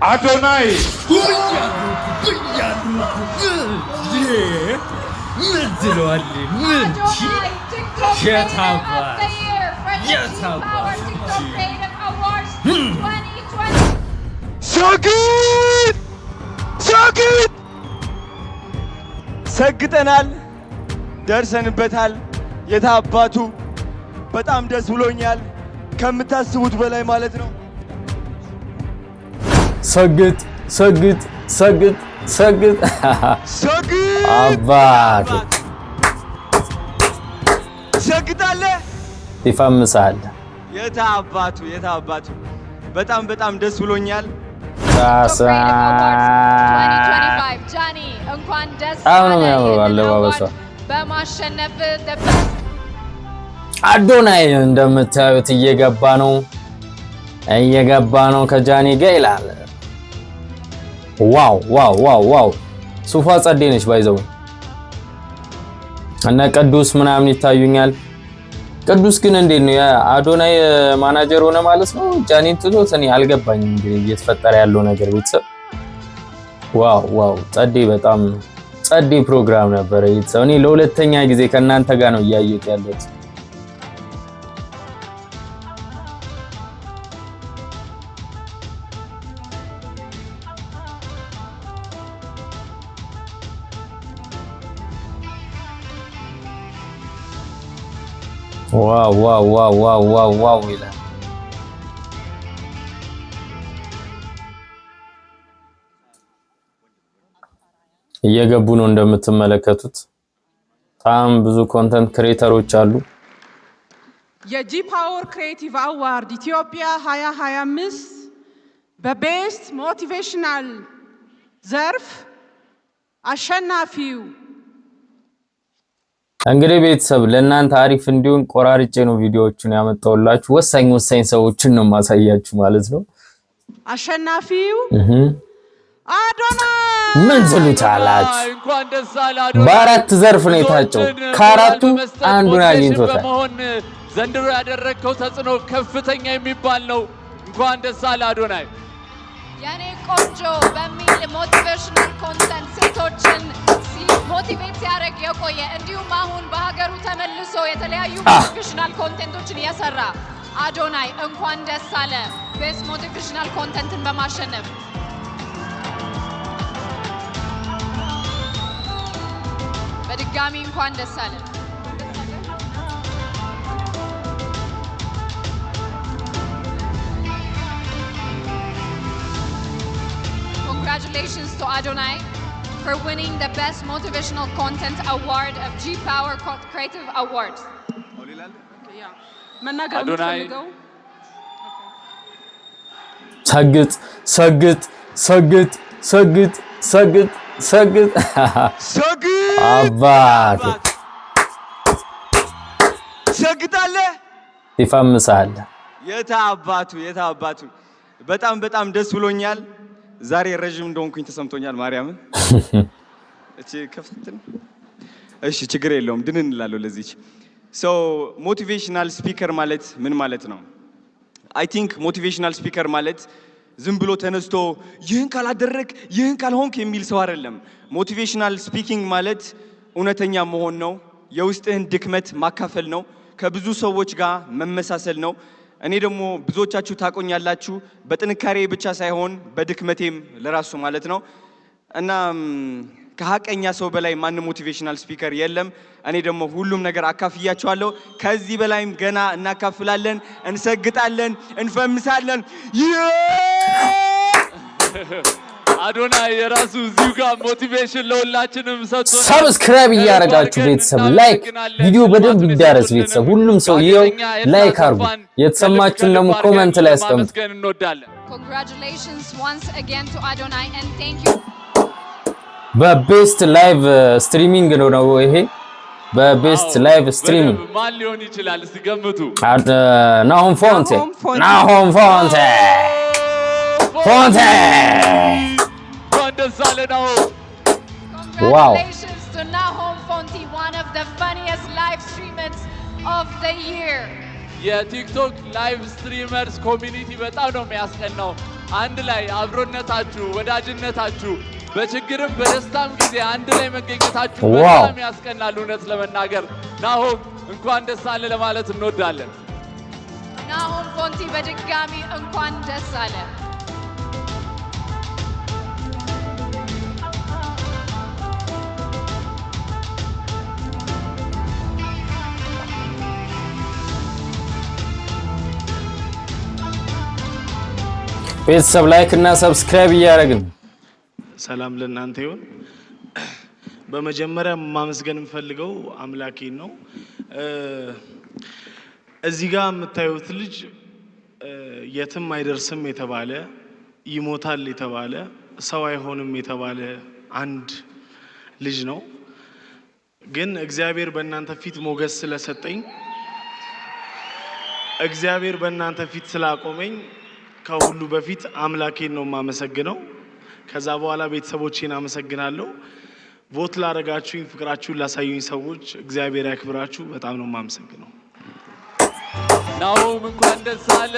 Adonai. So good! So good! ሰግጠናል ደርሰንበታል የታባቱ በጣም ደስ ብሎኛል ከምታስቡት በላይ ማለት ነው ሰግጥ ሰግጥ ሰግጥ ሰግጥ ሰግጥ አባቱ ሰግጣለ ይፈምሳል የታባቱ በጣም ደስ ብሎኛል ጃኒ እንኳን ደስ አለህ በማሸነፍ አዶናይ እንደምታዩት እየገባ ነው ከጃኒ ጋር ይላል ዋው ሱፋ ጸዴ ነች ባይዘው እና ቅዱስ ምናምን ይታዩኛል ቅዱስ ግን እንዴት ነው የአዶናይ ማናጀር ሆነ ማለት ነው ጃኒን ትሎት እኔ አልገባኝም እንግዲህ እየተፈጠረ ያለው ነገር ቤተሰብ ዋው ጸዴ በጣም ጸዴ ፕሮግራም ነበር ቤተሰብ እኔ ለሁለተኛ ጊዜ ከናንተ ጋር ነው እያየሁት ያለሁት ዋው ይላል እየገቡ ነው እንደምትመለከቱት በጣም ብዙ ኮንተንት ክሬተሮች አሉ የጂ ፓወር ክሬቲቭ አዋርድ ኢትዮጵያ 2025 በቤስት ሞቲቬሽናል ዘርፍ አሸናፊው እንግዲህ ቤተሰብ ለእናንተ አሪፍ እንዲሆን ቆራርጬ ነው ቪዲዮዎቹን ያመጣሁላችሁ ወሳኝ ሰዎችን ነው ማሳያችሁ ማለት ነው አሸናፊው አዶናይ ምን ትሉታላችሁ እንኳን ደስ አላችሁ በአራት ዘርፍ ነው የታጨው ከአራቱ አንዱን አግኝቶታል ዘንድሮ ያደረከው ተጽዕኖ ከፍተኛ የሚባል ነው እንኳን ደስ አላችሁ አዶናይ ያኔ ቆንጆ በሚል ሞቲቬሽናል ኮንተንት ሴቶችን ሞቲቬት ያደርግ የቆየ እንዲሁም አሁን በሀገሩ ተመልሶ የተለያዩ ሞቲቬሽናል ኮንተንቶችን እየሰራ አዶናይ እንኳን ደስ አለ ቤስት ሞቲቬሽናል ኮንተንትን በማሸነፍ በድጋሚ እንኳን ደስ አለ Congratulations to Adonai for winning the Best Motivational Content Award of G Power Creative Awards. Adonai. ሰግጥ አባቱ ሰግጣለ ይፈምሳል የታባቱ በጣም ደስ ብሎኛል ዛሬ ረጅም እንደሆንኩኝ ተሰምቶኛል ማርያምን እቺ ከፍተን እሺ ችግር የለውም ድን እንላለው ለዚች ሶ ሞቲቬሽናል ስፒከር ማለት ምን ማለት ነው አይ ቲንክ ሞቲቬሽናል ስፒከር ማለት ዝም ብሎ ተነስቶ ይህን ካላደረክ ይህን ካልሆንክ የሚል ሰው አይደለም ሞቲቬሽናል ስፒኪንግ ማለት እውነተኛ መሆን ነው የውስጥህን ድክመት ማካፈል ነው ከብዙ ሰዎች ጋር መመሳሰል ነው እኔ ደግሞ ብዙዎቻችሁ ታቆኛላችሁ በጥንካሬ ብቻ ሳይሆን በድክመቴም ለራሱ ማለት ነው እና ከሐቀኛ ሰው በላይ ማንም ሞቲቬሽናል ስፒከር የለም እኔ ደግሞ ሁሉም ነገር አካፍያችኋለሁ ከዚህ በላይም ገና እናካፍላለን እንሰግጣለን እንፈምሳለን አዶናይ የራሱ እዚሁ ጋር ሞቲቬሽን ለሁላችንም ሰጥቶ ሰብስክራይብ እያደረጋችሁ ቤተሰብ ላይክ ቪዲዮ በደንብ ይዳረስ ቤተሰብ ሁሉም ሰው ይኸው ላይክ አርጉ የተሰማችሁን ደግሞ ኮሜንት ላይ አስቀምጡ Congratulations once again to Adonai and thank you በቤስት ላይቭ ስትሪሚንግ ነው ይሄ በቤስት ላይቭ ስትሪሚንግ ማን ሊሆን ይችላል እስቲ ገምቱ ናሆም ፎንቴ Congratulations to Nahom Fonte, one of the funniest live streamers of the year. የቲክቶክ ላይቭ ስትሪመርስ ኮሚኒቲ በጣም ነው የሚያስቀናው አንድ ላይ አብሮነታችሁ ወዳጅነታችሁ በችግርም በደስታም ጊዜ አንድ ላይ መገኘታችሁ በጣም ያስቀናል። እውነት ለመናገር ናሆም እንኳን ደስ አለ ለማለት እንወዳለን። ናሆም ፎንቲ በድጋሚ እንኳን ደስ አለ። ቤተሰብ ላይክ እና ሰብስክራይብ እያደረግን ሰላም ለእናንተ ይሁን። በመጀመሪያ ማመስገን የምፈልገው አምላኬን ነው። እዚህ ጋር የምታዩት ልጅ የትም አይደርስም የተባለ ይሞታል የተባለ ሰው አይሆንም የተባለ አንድ ልጅ ነው። ግን እግዚአብሔር በእናንተ ፊት ሞገስ ስለሰጠኝ እግዚአብሔር በእናንተ ፊት ስላቆመኝ ከሁሉ በፊት አምላኬን ነው የማመሰግነው። ከዛ በኋላ ቤተሰቦቼን አመሰግናለሁ። ቮት ላደረጋችሁኝ ፍቅራችሁን ላሳዩኝ ሰዎች እግዚአብሔር ያክብራችሁ። በጣም ነው የማመሰግነው። ናሆም እንኳን ደስ አለ።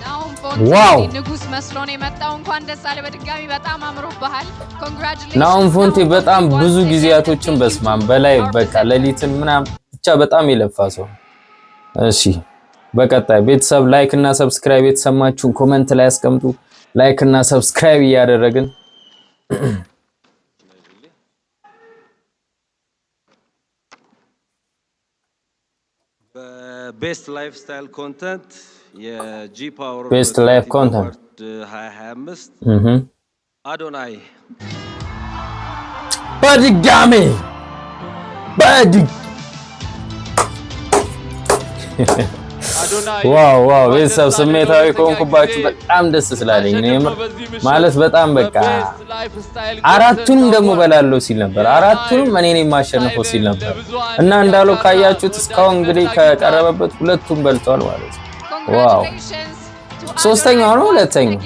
ናሆም ፎንቲ ንጉስ መስሎ ነው የመጣው። እንኳን ደስ አለ በድጋሚ በጣም አምሮብሃል። ኮንግራቹሌሽን። ናሆም ፎንቲ በጣም ብዙ ጊዜያቶችን በስማም በላይ በቃ ሌሊትን ምናምን ብቻ በጣም የለፋ ሰው። እሺ በቀጣይ ቤተሰብ ላይክ እና ሰብስክራይብ የተሰማችሁን ኮሜንት ላይ አስቀምጡ። ላይክ እና ሰብስክራይብ እያደረግን በቤስት ላይፍ ስታይል ኮንተንት የጂ ፓወር ቤስት ላይፍ ኮንተንት 2025 አዶናይ በድጋሚ ዋው ቤተሰብ ስሜታዊ ከሆንኩባችሁ በጣም ደስ ስላለኝ ነው ማለት በጣም በቃ አራቱንም ደግሞ በላለው ሲል ነበር። አራቱንም እኔ ነኝ የማሸነፈው ሲል ነበር እና እንዳለው ካያችሁት እስካሁን እንግዲህ ከቀረበበት ሁለቱም በልቷል ማለት ነው። ዋው ሶስተኛው ነው ሁለተኛው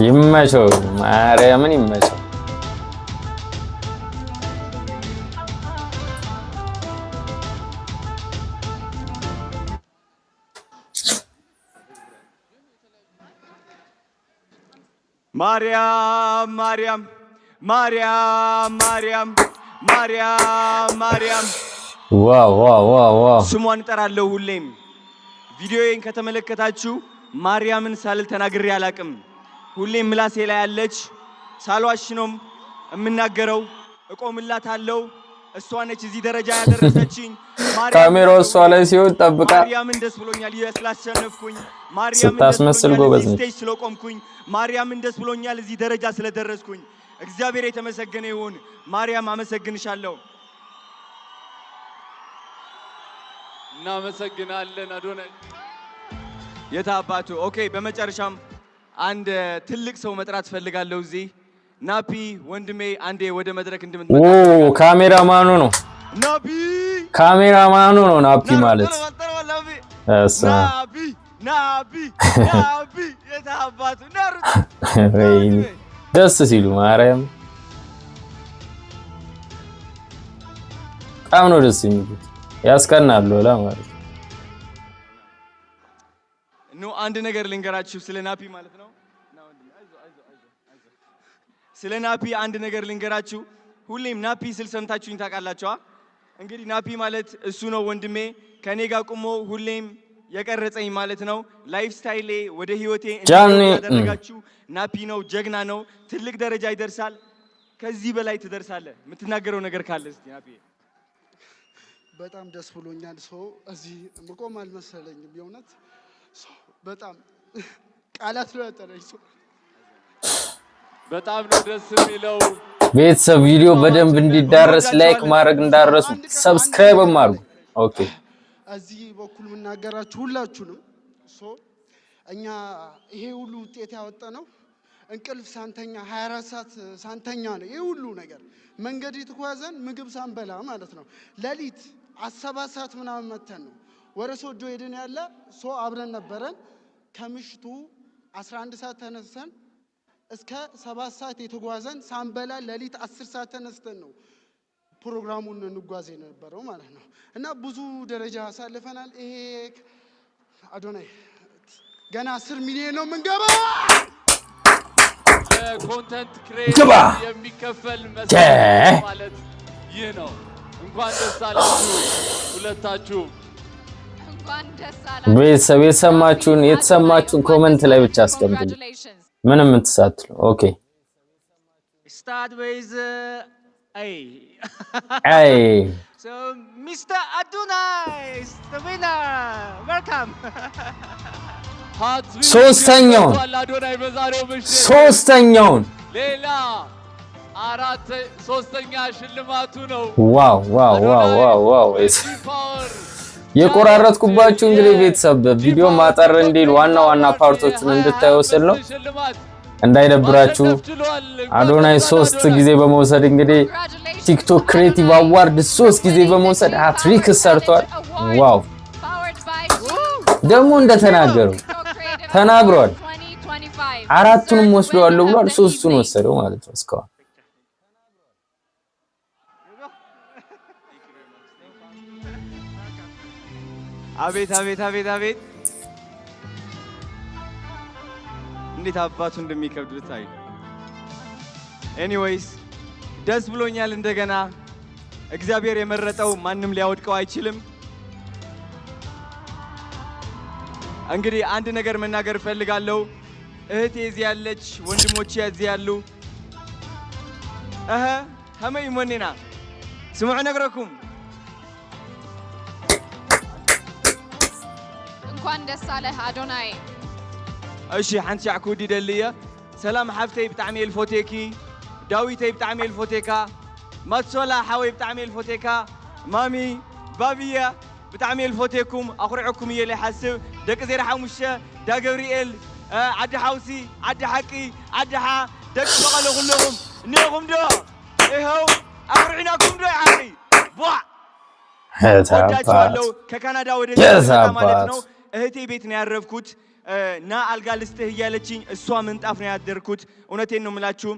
ይመቸው ማርያምን ይመቸው። ማርያም ማርያም ማርያም ማርያም ማርያም ማርያም ዋው ስሟን እጠራለሁ ሁሌም። ቪዲዮዬን ከተመለከታችሁ ማርያምን ሳልል ተናግሬ አላቅም። ሁሌም ምላሴ ላይ ያለች ሳልዋሽ ነው የምናገረው። እቆምላታለሁ። እሷ ነች እዚህ ደረጃ ያደረሰችኝ። ካሜራው እሷ ላይ ሲሆን ጠብቃ ማርያምን ደስ ብሎኛል ስላሸነፍኩኝ። ማርያምን ስታስመስል ጎበዝ ነች። ስቴጅ ስለቆምኩኝ ማርያምን ደስ ብሎኛል እዚህ ደረጃ ስለደረስኩኝ። እግዚአብሔር የተመሰገነ ይሁን። ማርያም አመሰግንሻለሁ። እናመሰግናለን አዶናይ የታባቱ። ኦኬ በመጨረሻም አንድ ትልቅ ሰው መጥራት ፈልጋለሁ እዚህ ናፒ ወንድሜ አንዴ ወደ መድረክ እንድትመጣ። ካሜራማኑ ነው ናፒ ካሜራማኑ ነው ናፒ ማለት ናፒ የታባቱ ደስ ሲሉ ማርያም በጣም ነው ደስ የሚሉት ያስቀናሉ ማለት ነው። አንድ ነገር ልንገራችሁ ስለ ናፒ ማለት ነው። ስለ ናፒ አንድ ነገር ልንገራችሁ። ሁሌም ናፒ ስል ሰምታችሁኝ ታውቃላችሁ። እንግዲህ ናፒ ማለት እሱ ነው ወንድሜ፣ ከኔ ጋር ቆሞ ሁሌም የቀረጸኝ ማለት ነው። ላይፍ ስታይሌ ወደ ህይወቴ ያደረጋችሁ ናፒ ነው። ጀግና ነው። ትልቅ ደረጃ ይደርሳል። ከዚህ በላይ ትደርሳለህ። የምትናገረው ነገር ካለ እስቲ ናፒ። በጣም ደስ ብሎኛል። እዚህ መቆም አልመሰለኝም። የእውነት በጣም ቃላት ነው ያጠረኝ። በጣም ነው ደስ የሚለው። ቤተሰብ ቪዲዮ በደንብ እንዲዳረስ ላይክ ማድረግ እንዳረሱ፣ ሰብስክራይብ ማድረጉ። ኦኬ እዚህ በኩል የምናገራችሁ ሁላችሁንም እኛ ይሄ ሁሉ ውጤት ያወጣነው እንቅልፍ ሳንተኛ 24 ሰዓት ሳንተኛ ነው። ይሄ ሁሉ ነገር መንገድ የተጓዘን ምግብ ሳንበላ ማለት ነው። ሌሊት 7 ሰዓት ምናምን መተን ነው ወደ ሶዶ ሄደን ያለ አብረን ነበረን። ከምሽቱ 11 ሰዓት ተነስተን እስከ 7 ሰዓት የተጓዘን ሳንበላ ሌሊት 10 ሰዓት ተነስተን ነው ፕሮግራሙን እንጓዝ የነበረው ማለት ነው እና ብዙ ደረጃ አሳልፈናል። ይሄ አዶናይ ገና 10 ሚሊዮን ነው የምንገባ። ኮንተንት ክሬተር የሚከፈል መስዋዕት ማለት ይህ ነው። እንኳን ደስ አላችሁ ሁለታችሁ። እንኳን ደስ አላችሁ። ቤተሰብ የተሰማችሁን ኮሜንት ላይ ብቻ አስቀምጡልኝ። ምንም እንትሳትሉ ኦኬ start with አይ so Mr. Adonai is the winner. Welcome. ሶስተኛውን ሌላ ሶስተኛ ሽልማቱ ነው። ዋው ዋው ዋው ዋው የቆራረጥኩባችሁ እንግዲህ ቤተሰብ ቪዲዮ ማጠር እንዲል ዋና ፓርቶችን እንድታዩ ስል ነው። እንዳይደብራችሁ አዶናይ 3 ጊዜ በመውሰድ እንግዲህ ቲክቶክ ክሬቲቭ አዋርድ 3 ጊዜ በመውሰድ ሃትሪክ ሰርቷል። ዋው ደግሞ እንደተናገሩ ተናግሯል። 4ቱንም ወስደዋለሁ ብሏል። 3ቱን ወሰደው ማለት ነው እስካሁን። አቤት አቤት አቤት አቤት እንዴት አባቱ እንደሚከብድ ልታይ። ኤኒዌይስ ደስ ብሎኛል። እንደገና እግዚአብሔር የመረጠው ማንም ሊያወድቀው አይችልም። እንግዲህ አንድ ነገር መናገር ፈልጋለሁ። እህቴ እዚህ ያለች፣ ወንድሞቼ እዚህ ያሉ ከመይ ሞኔና ስሙዑ ነግረኩም እንኳን ደስ አለህ አዶናይ። እሺ ሓንቲ ያዕኩዲ ደልየ ሰላም ሓፍተይ ብጣዕሚ ልፎቴኪ፣ ዳዊተይ ብጣዕሚ ልፎቴካ፣ ማትሶላ ሓወይ ብጣዕሚ ልፎቴካ፣ ማሚ ባብያ ብጣዕሚ ልፎቴኩም፣ ኣኹርዕኩም እየ ለይሓስብ ደቂ ዜራ ሓሙሽተ ዳ ገብርኤል ዓዲ ሓውሲ ዓዲ ሓቂ ዓዲ ሓ ደቂ በቐለ ኩለኹም እኒአኹም ዶ ይኸው ኣኹርዒናኩም ዶ ይሓቂ ቧዕ ወዳችኋለሁ። ከካናዳ ወደ ማለት ነው። እህቴ ቤት ነው ያረፍኩት። ና አልጋ ልስጥህ እያለችኝ እሷ ምንጣፍ ነው ያደርኩት። እውነቴን ነው የምላችሁ።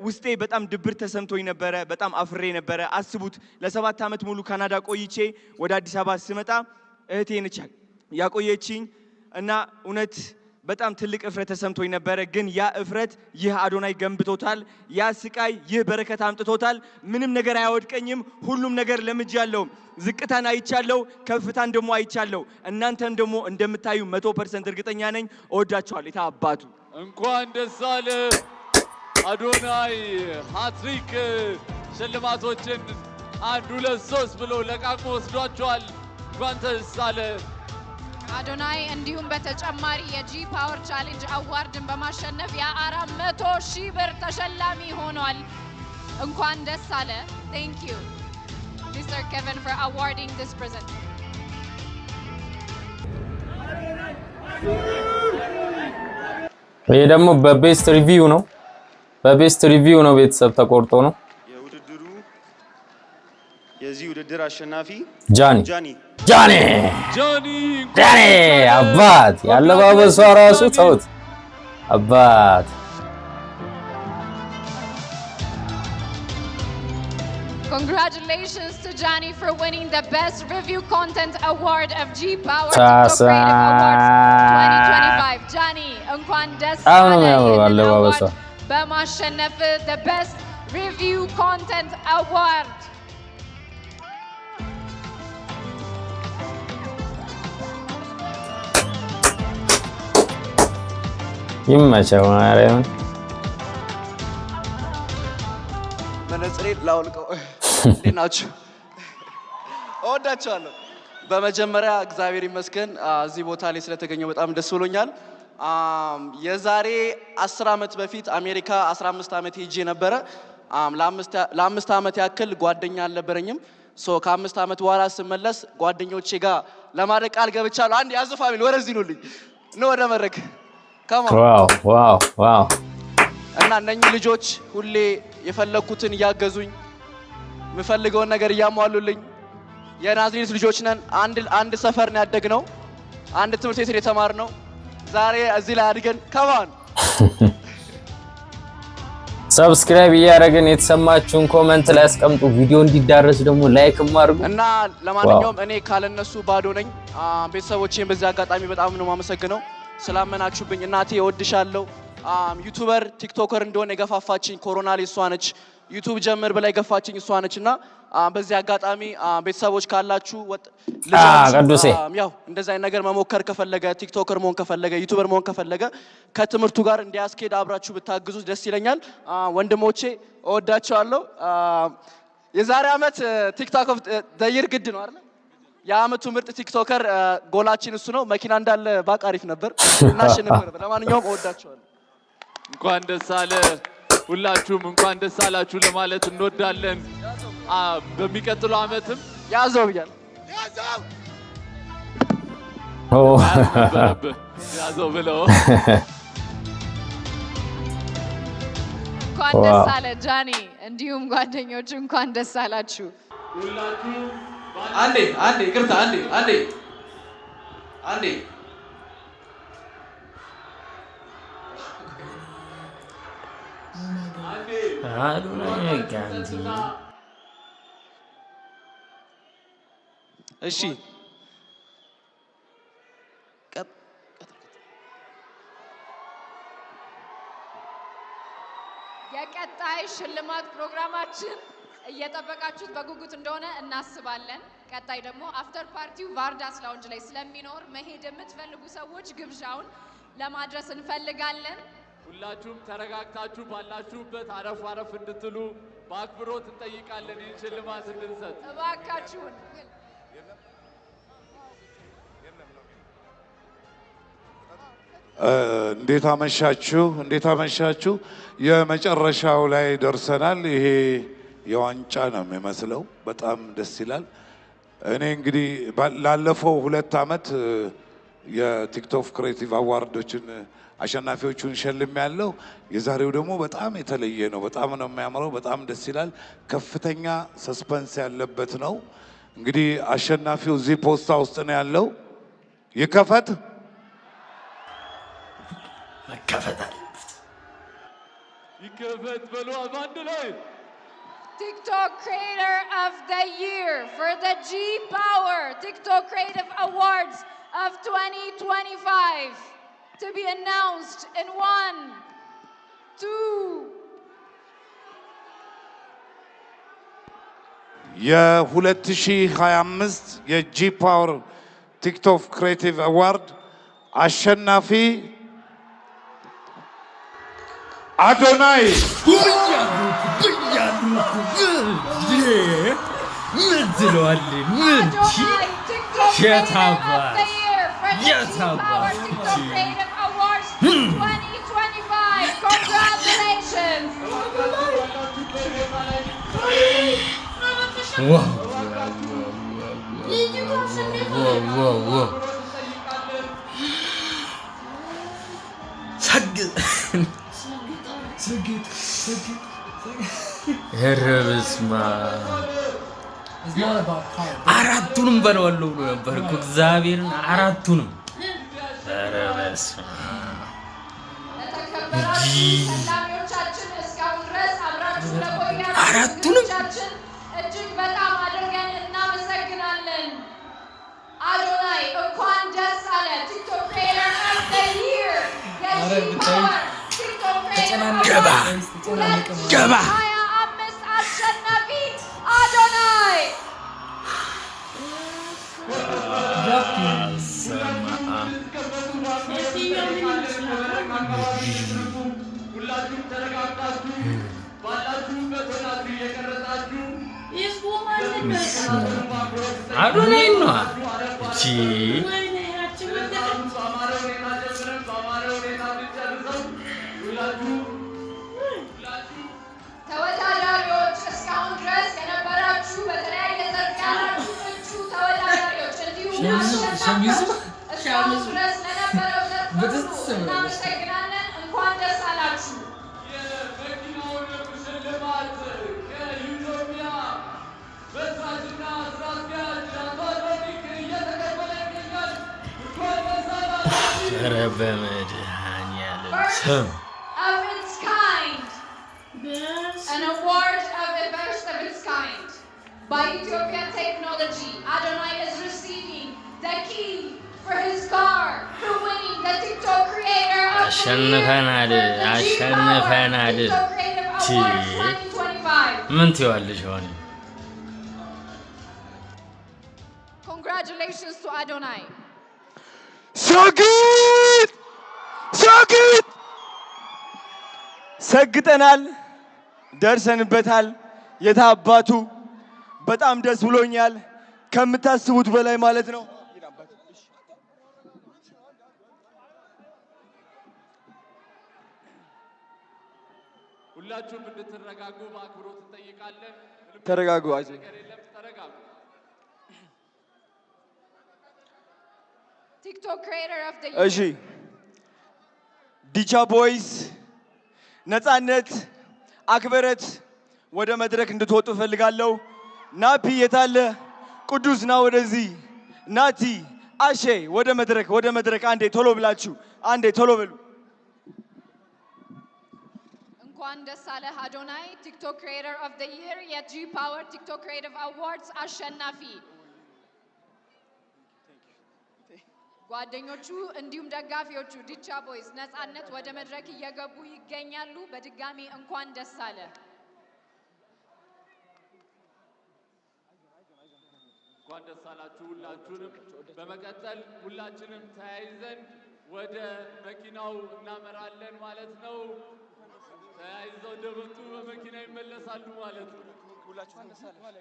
ውስጤ በጣም ድብር ተሰምቶኝ ነበረ። በጣም አፍሬ ነበረ። አስቡት ለ7 ዓመት ሙሉ ካናዳ ቆይቼ ወደ አዲስ አበባ ስመጣ እህቴ ነች ያቆየችኝ እና እውነት በጣም ትልቅ እፍረት ተሰምቶኝ ነበረ። ግን ያ እፍረት ይህ አዶናይ ገንብቶታል። ያ ስቃይ ይህ በረከት አምጥቶታል። ምንም ነገር አያወድቀኝም። ሁሉም ነገር ለምጃለሁ። ዝቅታን አይቻለሁ፣ ከፍታን ደግሞ አይቻለሁ። እናንተም ደግሞ እንደምታዩ 100% እርግጠኛ ነኝ። እወዳችኋለሁ። የታባቱ እንኳን ደስ አለ አዶናይ። ሃትሪክ ሽልማቶችን 1 2 3 ብሎ ለቃቅሞ ወስዷቸዋል። እንኳን ደስ አለ አዶናይ። እንዲሁም በተጨማሪ የጂ ፓወር ቻሌንጅ አዋርድን በማሸነፍ የ400,000 ብር ተሸላሚ ሆኗል። እንኳን ደስ አለ። Thank you Mr. Kevin for awarding this present. ይሄ ደግሞ በቤስት ሪቪው ነው። በቤስት ሪቪው ነው ቤተሰብ ተቆርጦ ነው። የዚህ ውድድር አሸናፊ ጃኒ አባት ያለባበሷ ራሱ ተውት አባት። Congratulations to Johnny for winning the Best Review Content Award of G Power TikTok Creative Awards 2025. Johnny, እንኳን ደስ አለህ በማሸነፍ the Best Review Content Award. ይመቸው ማርያም። መነጽሬን ላውልቀው። ናችሁ እወዳችኋለሁ። በመጀመሪያ እግዚአብሔር ይመስገን እዚህ ቦታ ላይ ስለተገኘው በጣም ደስ ብሎኛል። የዛሬ 10 ዓመት በፊት አሜሪካ 15 ዓመት ሄጄ ነበረ። ለ5 ዓመት ያክል ጓደኛ አልነበረኝም። ከ5 ዓመት በኋላ ስመለስ ጓደኞቼ ጋር ለማድረግ ቃል ገብቻለሁ። አንድ ያዙ ፋሚሊ ወደዚህ ኑልኝ ነው ወደ መድረክ ዋው እና እነኚህ ልጆች ሁሌ የፈለኩትን እያገዙኝ የምፈልገውን ነገር እያሟሉልኝ የናዝሬት ልጆች ነን። አንድ ሰፈር ነው ያደግነው፣ አንድ ትምህርት ቤት የተማርነው። ዛሬ እዚህ ላይ አድገን ከማን ሰብስክራይብ ያረጋግን የተሰማችሁን ኮሜንት ላይ አስቀምጡ ቪዲዮ እንዲዳረስ ደግሞ ላይክ ማድርጉ እና ለማንኛውም እኔ ካለነሱ ባዶ ነኝ ቤተሰቦቼን በዚህ አጋጣሚ በጣም ነው ማመሰግነው ስላመናችሁብኝ እናቴ እወድሻለሁ ዩቲዩበር ቲክቶከር እንደሆነ የገፋፋችኝ ኮሮና ላይ እሷ ነች ዩቲዩብ ጀምር በላይ ገፋችኝ እሷ ነችና በዚህ አጋጣሚ ቤተሰቦች ካላችሁ ቅዱሴ ያው እንደዛ አይነት ነገር መሞከር ከፈለገ ቲክቶከር መሆን ከፈለገ ዩቲዩበር መሆን ከፈለገ ከትምርቱ ጋር እንዲያስኬድ አብራችሁ ብታግዙ ደስ ይለኛል ወንድሞቼ እወዳቸዋለሁ የዛሬ አመት ቲክቶክ ኦፍ ዘ ይር ግድ ነው አይደል የአመቱ ምርጥ ቲክቶከር ጎላችን እሱ ነው መኪና እንዳለ ባቃሪፍ ነበር እናሽንፍ ነበር ለማንኛውም እወዳቸዋለሁ እንኳን ደስ አለ ሁላችሁም እንኳን ደስ አላችሁ ለማለት እንወዳለን በሚቀጥለው አመትም ያዘው ብያለሁ ያዘው ብለው እንኳን ደስ አለ ጃኒ እንዲሁም ጓደኞቹ እንኳን ደስ አላችሁ ሁላችሁም አንዴ ይቅርታ አንዴ እሺ የቀጣይ ሽልማት ፕሮግራማችን እየጠበቃችሁት በጉጉት እንደሆነ እናስባለን ቀጣይ ደግሞ አፍተር ፓርቲው ቫርዳስ ላውንጅ ላይ ስለሚኖር መሄድ የምትፈልጉ ሰዎች ግብዣውን ለማድረስ እንፈልጋለን ሁላችሁም ተረጋግታችሁ ባላችሁበት አረፍ እንድትሉ በአክብሮት እንጠይቃለን ይህን ሽልማት እንድንሰጥ እባካችሁን እንዴት አመሻችሁ የመጨረሻው ላይ ደርሰናል ይሄ የዋንጫ ነው የሚመስለው በጣም ደስ ይላል እኔ እንግዲህ ላለፈው 2 አመት የቲክቶክ ክሬቲቭ አዋርዶችን አሸናፊዎቹን ሸልም ያለው የዛሬው ደግሞ በጣም የተለየ ነው በጣም ነው የሚያምረው በጣም ደስ ይላል ከፍተኛ ሰስፔንስ ያለበት ነው እንግዲህ አሸናፊው እዚህ ፖስታ ውስጥ ነው ያለው ይከፈት በሉ አንድ ላይ TikTok Creator of the Year for the G Power TikTok Creative Awards of 2025 to be announced in 1, 2 የ2025 የጂ ፓወር ቲክቶክ ክሬቲቭ አዋርድ አሸናፊ አዶናይ Adonai TikTok Creative of the Year for the G Power TikTok Creative Awards 2025 congratulations wow ሄረብስማ አራቱንም በለዋለሁ ብሎ ነበር እኮ እግዚአብሔርን አራቱንም ሄረብስማ አራቱንም እጅግ በጣም አድርገን እናመሰግናለን አዶናይ እንኳን ደስ አለ ቲክቶክ ክሬተር ኦፍ ዘ ይር ቲክቶክ ክሬተር ገባ 25 አሸናፊ አዶናይ ሁላችሁም ተረጋግታችሁ ባላችሁበት ሆናችሁ እየቀረጻችሁ አዶናይ ነው እቺ ተወዳዳሪዎች እስካሁን ድረስ የነበራችሁ በተለያየ ዘርፍ ያላችሁ እጩ ተወዳዳሪዎች እንዲሁም አሸናፊዎች እስካሁን ድረስ ለነበረው ዘርፍ ሁሉ እናመሰግናለን። እንኳን ደስ አላችሁ። የመኪናውን ሽልማት ከኢትዮጵያ መስራችና ስራ አስኪያጅ አቶ አዶኒክ እየተቀበለ ይገኛል። እንኳን ደስ አላችሁ። ኧረ በመድኃኒዓለም ስም of its kind. by Ethiopian technology. Adonai is receiving the key for his car for winning the TikTok Creator of the Year for the G-Power TikTok Creative Awards 2025. ምን ትይዋለሽ ሆነ? Congratulations to Adonai. ሰግጥ ሰግጠናል፣ ደርሰንበታል። የታባቱ በጣም ደስ ብሎኛል፣ ከምታስቡት በላይ ማለት ነው። ሁላችሁም እንድትረጋጉ በአክብሮት እንጠይቃለን። ተረጋጉ። ተረጋጉ። TikTok Creator of the እሺ Year. ዲቻ ቦይስ ነፃነት አክብረት ወደ መድረክ እንድትወጡ ፈልጋለሁ። ናፒ የታለ? ቅዱስ ና ወደዚህ። ናቲ አሼ ወደ መድረክ አንዴ ቶሎ ብላችሁ አንዴ ቶሎ በሉ። እንኳን ደስ አለህ አዶናይ ቲክቶክ ክሪኤተር ኦፍ ዘ ይር የጂ ፓወር ቲክቶክ ክሪኤቲቭ አዋርድስ አሸናፊ። ጓደኞቹ እንዲሁም ደጋፊዎቹ ዲቻ ቦይስ ነፃነት ወደ መድረክ እየገቡ ይገኛሉ። በድጋሚ እንኳን ደስ አለ። እንኳን ደስ አላችሁ ሁላችሁንም። በመቀጠል ሁላችንም ተያይዘን ወደ መኪናው እናመራለን ማለት ነው። ተያይዘው እንደመጡ በመኪና ይመለሳሉ ማለት ነው። ሁላችሁም ደስ አለ።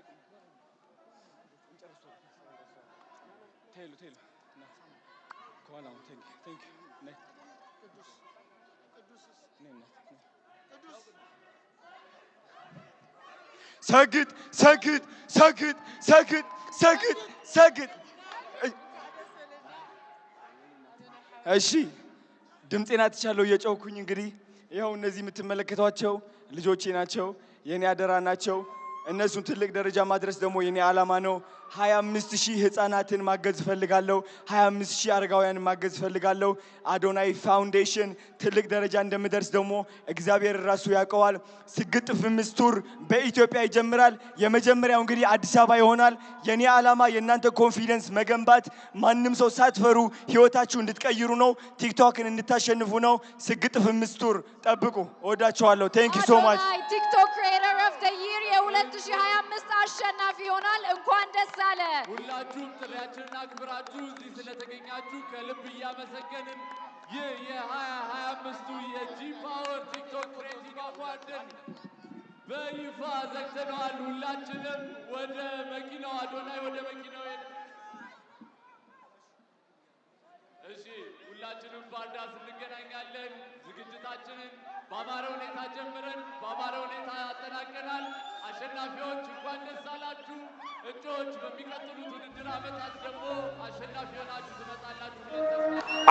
ቴሉ ከኋላው ቴንክ ሰግጥ። እሺ ድምፄን አጥቻለሁ እየጮኩኝ። እንግዲህ ይኸው እነዚህ የምትመለከቷቸው ልጆቼ ናቸው፣ የኔ አደራ ናቸው። እነሱን ትልቅ ደረጃ ማድረስ ደግሞ የኔ ዓላማ ነው። 25,000 ህፃናትን ማገዝ ፈልጋለሁ። 25,000 አረጋውያንን ማገዝ ፈልጋለሁ። አዶናይ ፋውንዴሽን ትልቅ ደረጃ እንደምደርስ ደግሞ እግዚአብሔር ራሱ ያውቀዋል። ስግጥ ፍምስ ቱር በኢትዮጵያ ይጀምራል። የመጀመሪያው እንግዲህ አዲስ አበባ ይሆናል። የኔ ዓላማ የእናንተ ኮንፊደንስ መገንባት፣ ማንም ሰው ሳትፈሩ ህይወታችሁ እንድትቀይሩ ነው። ቲክቶክን እንድታሸንፉ ነው። ስግጥ ፍምስ ቱር ጠብቁ። እወዳችኋለሁ። ቴንክ ዩ ሶ ማች። ቲክቶክ ክሪኤተር ኦፍ ዘ ይር የ2025 አሸናፊ ይሆናል። እንኳን ደስ አለ። ሁላችሁም ጥሪያችንን አክብራችሁ እዚህ ስለተገኛችሁ ከልብ እያመሰገንን ይህ የ2025ቱ የጂ ፓወር ቲክቶክ ክሬቲቭ አዋርድን በይፋ ዘግተነዋል። ሁላችንም ወደ መኪናው አዶናይ ወደ መኪናው ሄደ። እሺ ሁላችንም በአዳስ እንገናኛለን። ዝግጅታችንን በአማረ ሁኔታ ጀምረን በአማረ ሁኔታ ያጠናቀናል። አሸናፊዎች እንኳን ደስ አላችሁ። እጩዎች በሚቀጥሉት ውድድር ዓመታት ደግሞ አሸናፊ ሆናችሁ ትመጣላችሁ።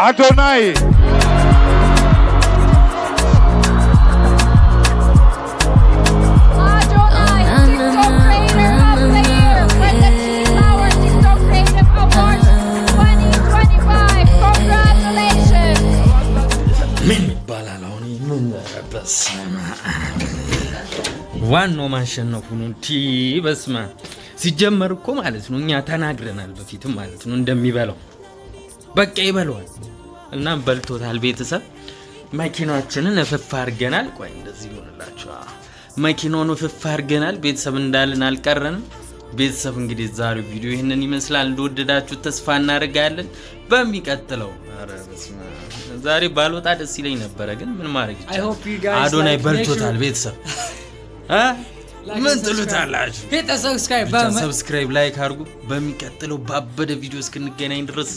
አዶናይ ምን ይባላል አሁን? ምን በስመ አብ ዋናው ማሸነፉ ነው። በስመ አብ ሲጀመር እኮ ማለት ነው እኛ ተናግረናል በፊትም ማለት ነው እንደሚበላው በቃ ይበላዋል እና በልቶታል። ቤተሰብ መኪናችንን እፍፍ አድርገናል። ቆይ እንደዚህ ይሆንላችሁ። መኪናውን እፍፍ አድርገናል። ቤተሰብ እንዳልን አልቀረንም። ቤተሰብ እንግዲህ ዛሬው ቪዲዮ ይሄንን ይመስላል። እንደወደዳችሁ ተስፋ እናደርጋለን። በሚቀጥለው ኧረ በስመ አብ ዛሬ ባልወጣ ደስ ይለኝ ነበረ፣ ግን ምን ማድረግ ይቻላል። አዶናይ በልቶታል። ቤተሰብ ምን ትሉታላችሁ? ሰብስክራይብ ላይክ አድርጉ። በሚቀጥለው ባበደ ቪዲዮ እስክንገናኝ ድረስ